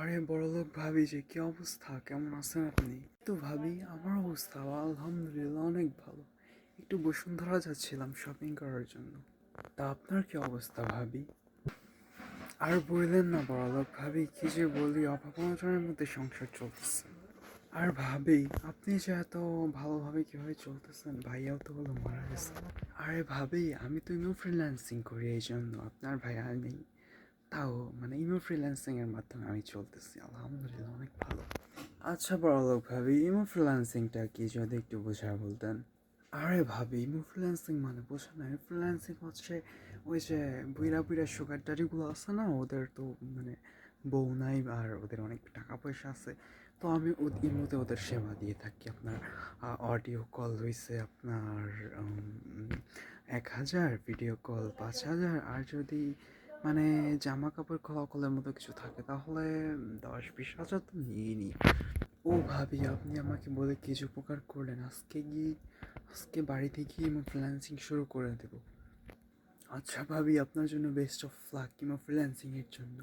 আরে বড়লোক ভাবি যে কি অবস্থা, কেমন আছেন আপনি? তো ভাবি আমার অবস্থা আলহামদুলিল্লাহ অনেক ভালো। একটু বসুন্ধরা যাচ্ছিলাম শপিং করার জন্য। তা আপনার কি অবস্থা ভাবি? আর বললেন না বড়লোক ভাবি, কি যে বলি, অভাব অনটনের মধ্যে সংসার চলতেছে। আর ভাবি আপনি যে এত ভালোভাবে কিভাবে চলতেছেন, ভাইয়াও তো হলো মারা গেছে। আরে ভাবি আমি তো ইমো ফ্রিল্যান্সিং করি, এই জন্য আপনার ভাইয়া নেই। তাও মানে ইমো ফ্রিল্যান্সিং এর মাধ্যমে আমি চলতেছি আলহামদুলিল্লাহ অনেক ভালো। আচ্ছা বড়লোক ভাবি, ইমো ফ্রিল্যান্সিংটা কি যদি একটু বোঝায় বলতেন। আরে ভাবি ইমো ফ্রিল্যান্সিং মানে বোঝেন না? ফ্রিল্যান্সিং হচ্ছে ওই যে বুইরা বুইরা সুগার ডাডিগুলো আছে না, ওদের তো মানে বউ নাই আর ওদের অনেক টাকা পয়সা আছে। তো আমি ইমোতে ওদের সেবা দিয়ে থাকি। আপনার অডিও কল হয়েছে আপনার 1,000, ভিডিও কল 5,000, আর যদি মানে জামা কাপড় খোলা কলের মতো কিছু থাকে তাহলে 10-20 হাজার তো নিয়ে নিই। ও ভাবি আপনি আমাকে বলে কি যে উপকার করলেন, আজকে বাড়িতে গিয়ে ইমো ফ্রিল্যান্সিং শুরু করে দেব। আচ্ছা ভাবি আপনার জন্য best of luck imo freelancing এর জন্য।